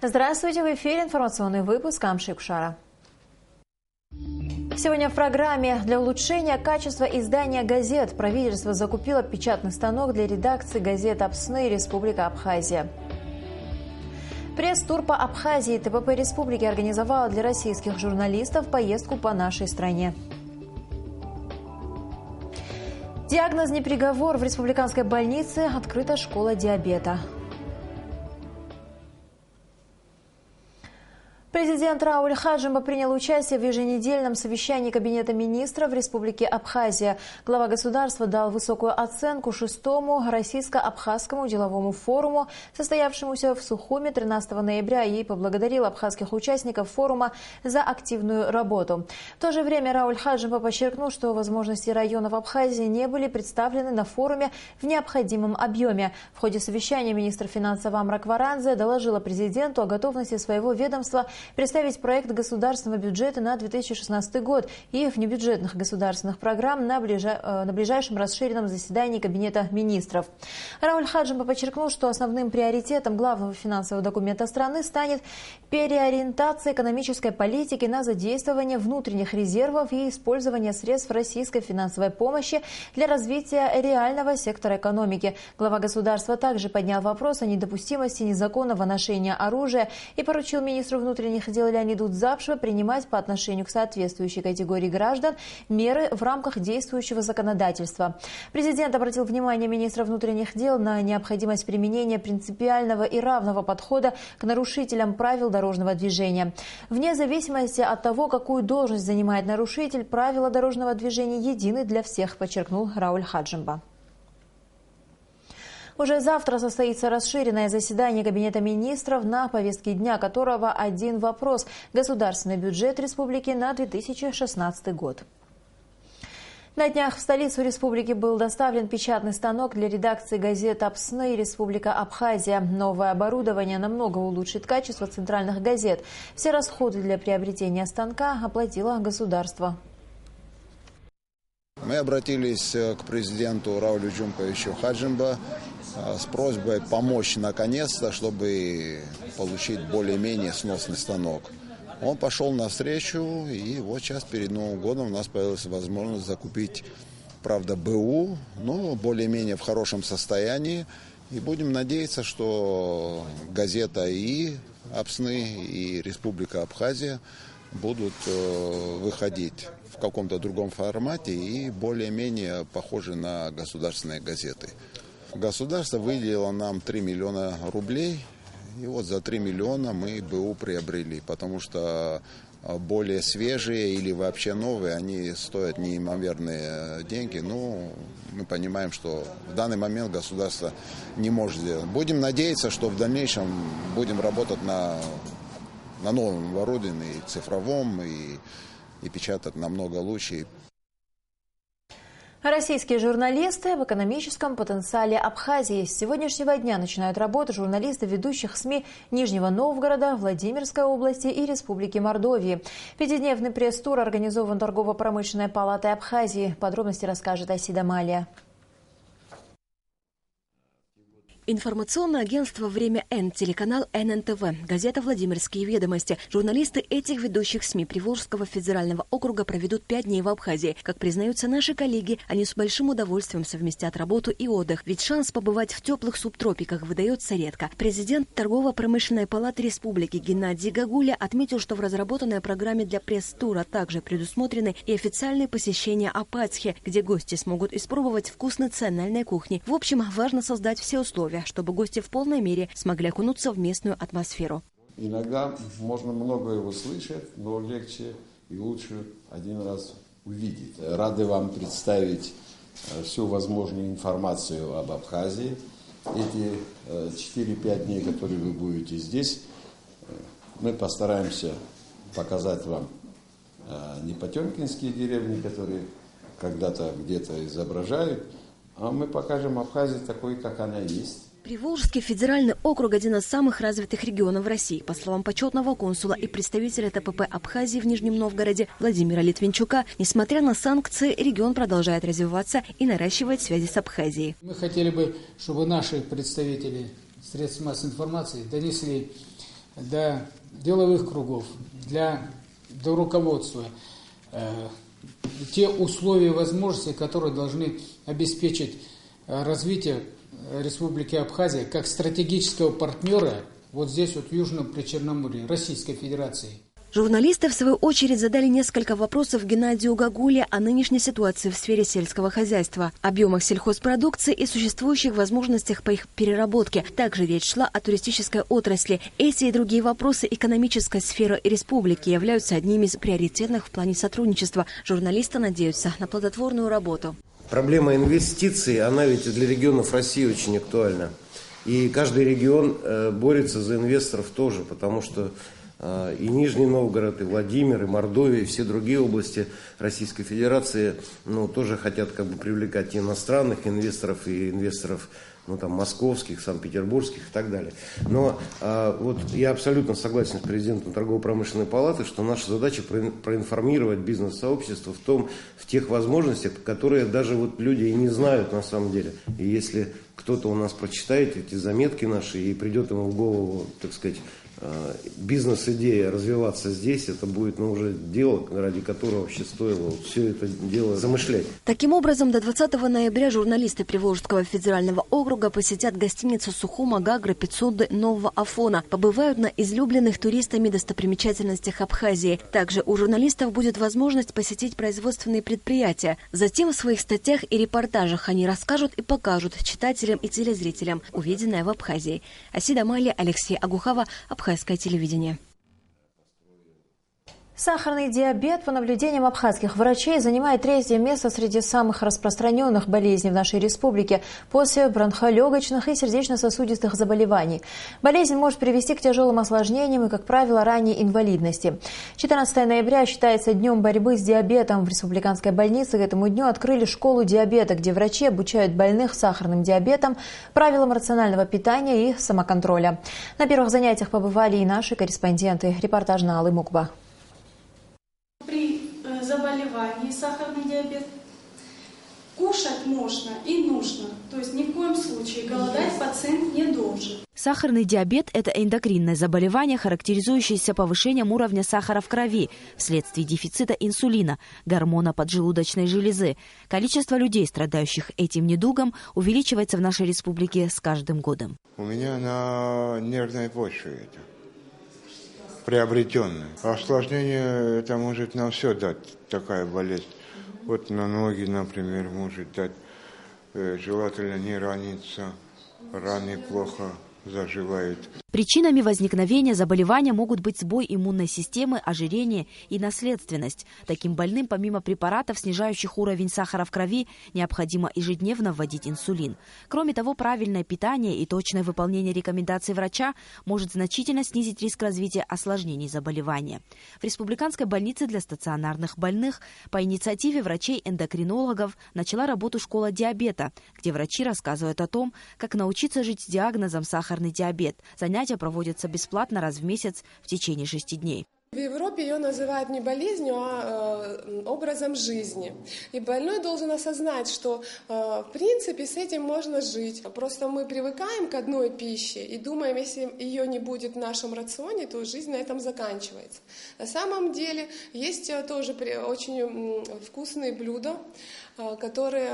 Здравствуйте, в эфире информационный выпуск Амшик Шара. Сегодня в программе: для улучшения качества издания газет правительство закупило печатный станок для редакции газет «Апсны» и «Республика Абхазия». Пресс-тур по Абхазии ТПП Республики организовала для российских журналистов поездку по нашей стране. Диагнозный приговор: в республиканской больнице открыта школа диабета. Президент Рауль Хаджимба принял участие в еженедельном совещании Кабинета министров в Республике Абхазия. Глава государства дал высокую оценку 6-му российско-абхазскому деловому форуму, состоявшемуся в Сухуме 13 ноября, и поблагодарил абхазских участников форума за активную работу. В то же время Рауль Хаджимба подчеркнул, что возможности районов Абхазии не были представлены на форуме в необходимом объеме. В ходе совещания министр финансов Амра Кваранзе доложила президенту о готовности своего ведомства представить проект государственного бюджета на 2016 год и внебюджетных государственных программ на ближайшем расширенном заседании Кабинета министров. Рауль Хаджимба подчеркнул, что основным приоритетом главного финансового документа страны станет переориентация экономической политики на задействование внутренних резервов и использование средств российской финансовой помощи для развития реального сектора экономики. Глава государства также поднял вопрос о недопустимости незаконного ношения оружия и поручил министру внутренних дел Леониду Дзапшеву принимать по отношению к соответствующей категории граждан меры в рамках действующего законодательства. Президент обратил внимание министра внутренних дел на необходимость применения принципиального и равного подхода к нарушителям правил дорожного движения. Вне зависимости от того, какую должность занимает нарушитель, правила дорожного движения едины для всех, подчеркнул Рауль Хаджимба. Уже завтра состоится расширенное заседание Кабинета министров, на повестке дня которого один вопрос – государственный бюджет республики на 2016 год. На днях в столицу республики был доставлен печатный станок для редакции газет «Апсны» и «Республика Абхазия». Новое оборудование намного улучшит качество центральных газет. Все расходы для приобретения станка оплатило государство. Мы обратились к президенту Раулю Джумповичу Хаджимба с просьбой помочь наконец-то, чтобы получить более-менее сносный станок. Он пошел навстречу, и вот сейчас перед Новым годом у нас появилась возможность закупить, правда, БУ, но более-менее в хорошем состоянии. И будем надеяться, что газета и «Апсны», и «Республика Абхазия» будут выходить в каком-то другом формате и более-менее похожи на государственные газеты. Государство выделило нам 3 миллиона рублей, и вот за 3 миллиона мы БУ приобрели, потому что более свежие или вообще новые, они стоят неимоверные деньги. Ну, мы понимаем, что в данный момент государство не может сделать. Будем надеяться, что в дальнейшем будем работать на новом оборудовании, цифровом, и печатать намного лучше. Российские журналисты об экономическом потенциале Абхазии. С сегодняшнего дня начинают работу журналисты ведущих СМИ Нижнего Новгорода, Владимирской области и Республики Мордовии. Пятидневный пресс-тур организован Торгово-промышленной палатой Абхазии. Подробности расскажет Асида Малия. Информационное агентство «Время Н», телеканал ННТВ, газета «Владимирские ведомости». Журналисты этих ведущих СМИ Приволжского федерального округа проведут 5 дней в Абхазии. Как признаются наши коллеги, они с большим удовольствием совместят работу и отдых, ведь шанс побывать в теплых субтропиках выдается редко. Президент Торгово-промышленной палаты республики Геннадий Гагуля отметил, что в разработанной программе для пресс-тура также предусмотрены и официальные посещения Апатхи, где гости смогут испробовать вкус национальной кухни. В общем, важно создать все условия, чтобы гости в полной мере смогли окунуться в местную атмосферу. Иногда можно многое услышать, но легче и лучше один раз увидеть. Рады вам представить всю возможную информацию об Абхазии. Эти 4-5 дней, которые вы будете здесь, мы постараемся показать вам не потемкинские деревни, которые когда-то где-то изображают, а мы покажем Абхазию такой, как она есть. Приволжский федеральный округ – один из самых развитых регионов России. По словам почетного консула и представителя ТПП Абхазии в Нижнем Новгороде Владимира Литвинчука, несмотря на санкции, регион продолжает развиваться и наращивать связи с Абхазией. Мы хотели бы, чтобы наши представители средств массовой информации донесли до деловых кругов, до руководства те условия и возможности, которые должны обеспечить развитие Республики Абхазия как стратегического партнера вот здесь, вот в Южном Причерноморье, Российской Федерации. Журналисты, в свою очередь, задали несколько вопросов Геннадию Гагуле о нынешней ситуации в сфере сельского хозяйства, объемах сельхозпродукции и существующих возможностях по их переработке. Также речь шла о туристической отрасли. Эти и другие вопросы экономической сферы республики являются одними из приоритетных в плане сотрудничества. Журналисты надеются на плодотворную работу. Проблема инвестиций, она ведь для регионов России очень актуальна. И каждый регион борется за инвесторов тоже, потому что и Нижний Новгород, и Владимир, и Мордовия, и все другие области Российской Федерации тоже хотят привлекать и иностранных инвесторов, и инвесторов московских, санкт-петербургских и так далее. Но вот я абсолютно согласен с президентом Торгово-промышленной палаты, что наша задача проинформировать бизнес-сообщество в тех возможностях, которые даже люди и не знают на самом деле. И если кто-то у нас прочитает эти заметки наши и придет ему в голову, так сказать, бизнес-идея развиваться здесь, это будет уже дело, ради которого вообще стоило все это дело замышлять. Таким образом, до 20 ноября журналисты Приволжского федерального округа посетят гостиницу Сухума Гагры 500 Нового Афона, побывают на излюбленных туристами достопримечательностях Абхазии. Также у журналистов будет возможность посетить производственные предприятия. Затем в своих статьях и репортажах они расскажут и покажут читателям и телезрителям увиденное в Абхазии. Асида Мали, Алексей Агухова, Абхазское телевидение. Сахарный диабет, по наблюдениям абхазских врачей, занимает 3-е место среди самых распространенных болезней в нашей республике после бронхолегочных и сердечно-сосудистых заболеваний. Болезнь может привести к тяжелым осложнениям и, как правило, ранней инвалидности. 14 ноября считается днем борьбы с диабетом. В республиканской больнице к этому дню открыли школу диабета, где врачи обучают больных с сахарным диабетом правилам рационального питания и самоконтроля. На первых занятиях побывали и наши корреспонденты. Репортаж на Аллы Мукба. При заболевании сахарный диабет кушать можно и нужно. То есть ни в коем случае голодать пациент не должен. Сахарный диабет – это эндокринное заболевание, характеризующееся повышением уровня сахара в крови вследствие дефицита инсулина, гормона поджелудочной железы. Количество людей, страдающих этим недугом, увеличивается в нашей республике с каждым годом. У меня на нервной почве это. Приобретенное. Осложнение это может на все дать, такая болезнь. Вот на ноги, например, может дать. Желательно не раниться, раны плохо заживают. Причинами возникновения заболевания могут быть сбой иммунной системы, ожирение и наследственность. Таким больным, помимо препаратов, снижающих уровень сахара в крови, необходимо ежедневно вводить инсулин. Кроме того, правильное питание и точное выполнение рекомендаций врача может значительно снизить риск развития осложнений заболевания. В республиканской больнице для стационарных больных по инициативе врачей-эндокринологов начала работу школа диабета, где врачи рассказывают о том, как научиться жить с диагнозом сахарный диабет. Занятия проводятся бесплатно раз в месяц в течение 6 дней. В Европе ее называют не болезнью, а образом жизни. И больной должен осознать, что в принципе с этим можно жить. Просто мы привыкаем к одной пище и думаем, если ее не будет в нашем рационе, то жизнь на этом заканчивается. На самом деле есть тоже очень вкусные блюда, которые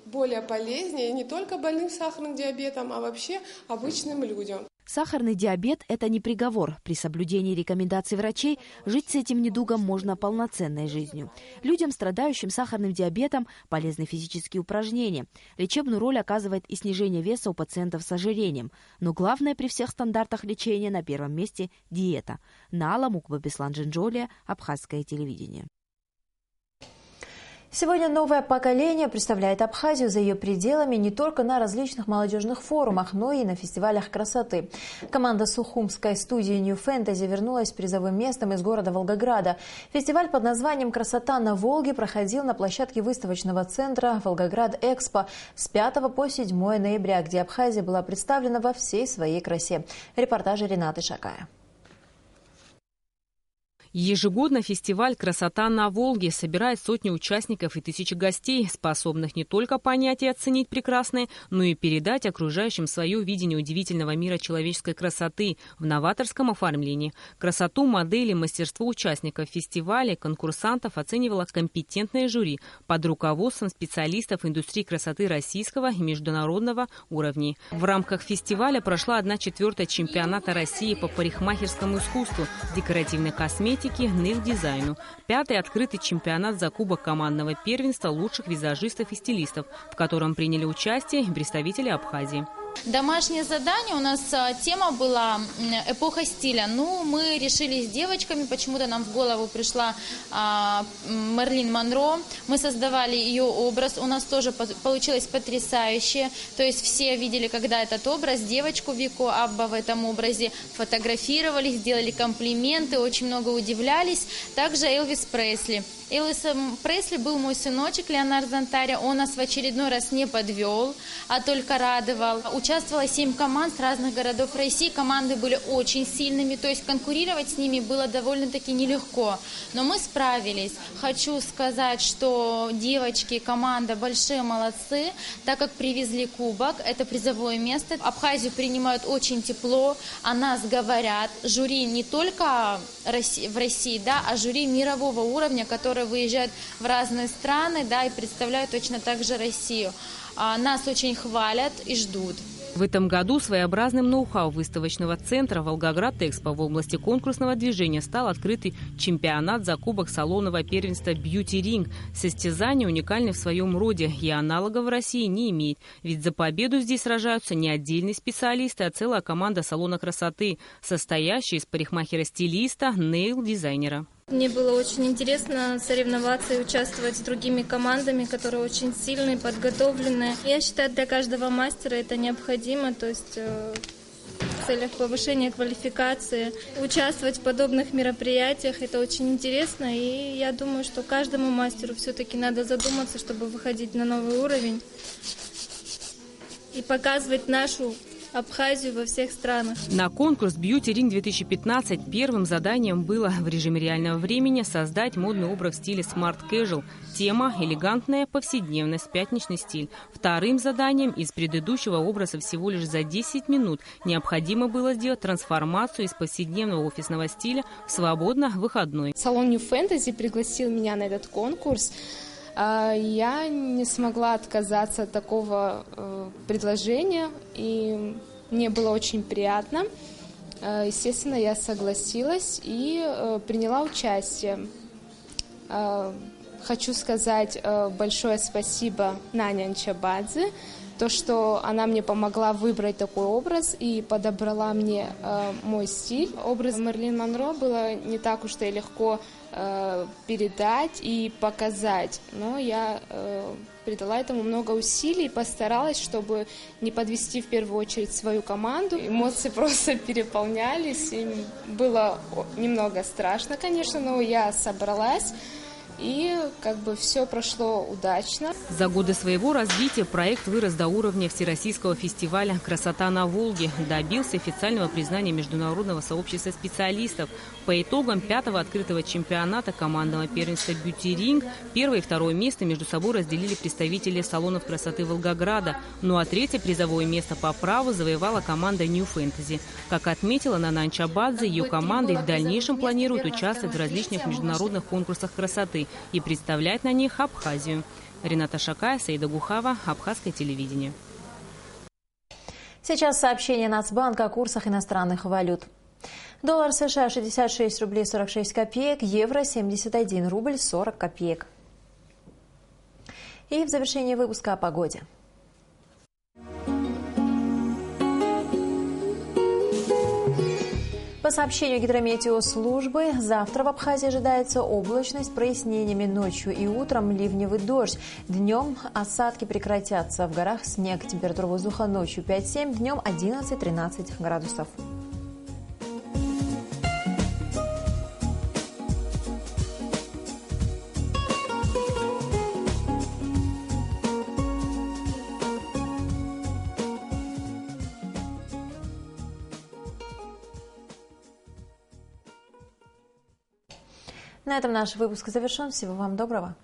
более полезнее не только больным сахарным диабетом, а вообще обычным людям. Сахарный диабет – это не приговор. При соблюдении рекомендаций врачей жить с этим недугом можно полноценной жизнью. Людям, страдающим сахарным диабетом, полезны физические упражнения. Лечебную роль оказывает и снижение веса у пациентов с ожирением. Но главное при всех стандартах лечения на первом месте – диета. Наала Мукба, Беслан Джинджолия, Абхазское телевидение. Сегодня новое поколение представляет Абхазию за ее пределами не только на различных молодежных форумах, но и на фестивалях красоты. Команда сухумской студии New Fantasy вернулась с призовым местом из города Волгограда. Фестиваль под названием «Красота на Волге» проходил на площадке выставочного центра «Волгоград-Экспо» с 5 по 7 ноября, где Абхазия была представлена во всей своей красе. Репортаж Ренаты Шакая. Ежегодно фестиваль «Красота на Волге» собирает сотни участников и тысячи гостей, способных не только понять и оценить прекрасное, но и передать окружающим свое видение удивительного мира человеческой красоты в новаторском оформлении. Красоту, модели, мастерство участников фестиваля, конкурсантов оценивало компетентное жюри под руководством специалистов индустрии красоты российского и международного уровней. В рамках фестиваля прошла 1/4 чемпионата России по парикмахерскому искусству, декоративной косметике, нейл-дизайну. 5-й открытый чемпионат за кубок командного первенства лучших визажистов и стилистов, в котором приняли участие представители Абхазии. Домашнее задание у нас тема была «Эпоха стиля». Ну, мы решили с девочками, почему-то нам в голову пришла Мерлин Монро. Мы создавали ее образ, у нас тоже получилось потрясающе. То есть все видели, когда этот образ, девочку Вику Абба в этом образе фотографировали, сделали комплименты, очень много удивлялись. Также Элвис Пресли. Элвис Пресли был мой сыночек Леонард Зонтаря. Он нас в очередной раз не подвел, а только радовал. Участвовало 7 команд с разных городов России. Команды были очень сильными, то есть конкурировать с ними было довольно-таки нелегко. Но мы справились. Хочу сказать, что девочки, команда большие молодцы, так как привезли кубок, это призовое место. Абхазию принимают очень тепло, о нас говорят. Жюри не только в России, да, а жюри мирового уровня, которые выезжают в разные страны, да, и представляют точно так же Россию. Нас очень хвалят и ждут. В этом году своеобразным ноу-хау выставочного центра «Волгоград-Экспо» в области конкурсного движения стал открытый чемпионат за кубок салонного первенства «Бьюти Ринг». Состязание уникальное в своем роде и аналогов в России не имеет. Ведь за победу здесь сражаются не отдельные специалисты, а целая команда салона красоты, состоящая из парикмахера-стилиста, нейл-дизайнера. Мне было очень интересно соревноваться и участвовать с другими командами, которые очень сильные, подготовленные. Я считаю, для каждого мастера это необходимо, то есть в целях повышения квалификации. Участвовать в подобных мероприятиях – это очень интересно, и я думаю, что каждому мастеру все-таки надо задуматься, чтобы выходить на новый уровень и показывать нашу Абхазию во всех странах. На конкурс Beauty Ring 2015 первым заданием было в режиме реального времени создать модный образ в стиле Smart Casual. Тема – элегантная повседневность, пятничный стиль. Вторым заданием из предыдущего образа всего лишь за 10 минут необходимо было сделать трансформацию из повседневного офисного стиля в свободно-выходной. Салон New Fantasy пригласил меня на этот конкурс. Я не смогла отказаться от такого предложения, и мне было очень приятно. Естественно, я согласилась и приняла участие. Хочу сказать большое спасибо Нане Анчабадзе, то, что она мне помогла выбрать такой образ и подобрала мне мой стиль. Образ Мерлин Монро было не так уж и легко передать и показать, но я придала этому много усилий, постаралась, чтобы не подвести в первую очередь свою команду. Эмоции просто переполнялись, и было немного страшно, конечно, но я собралась. И все прошло удачно. За годы своего развития проект вырос до уровня всероссийского фестиваля «Красота на Волге», добился официального признания международного сообщества специалистов. По итогам 5-го открытого чемпионата командного первенства «Бьюти Ринг» первое и второе место между собой разделили представители салонов красоты Волгограда. Ну а 3-е призовое место по праву завоевала команда New Fantasy. Как отметила Нана Анчабадзе, ее команда и в дальнейшем планирует участвовать в различных международных конкурсах красоты и представлять на них Абхазию. Рената Шакая, Саида Гухава, Абхазское телевидение. Сейчас сообщение Нацбанка о курсах иностранных валют. Доллар США 66 рублей 46 копеек, евро 71 рубль 40 копеек. И в завершении выпуска о погоде. По сообщению гидрометеослужбы, завтра в Абхазии ожидается облачность с прояснениями, ночью и утром ливневый дождь. Днем осадки прекратятся. В горах снег. Температура воздуха ночью 5-7, днем 11-13 градусов. На этом наш выпуск завершен. Всего вам доброго.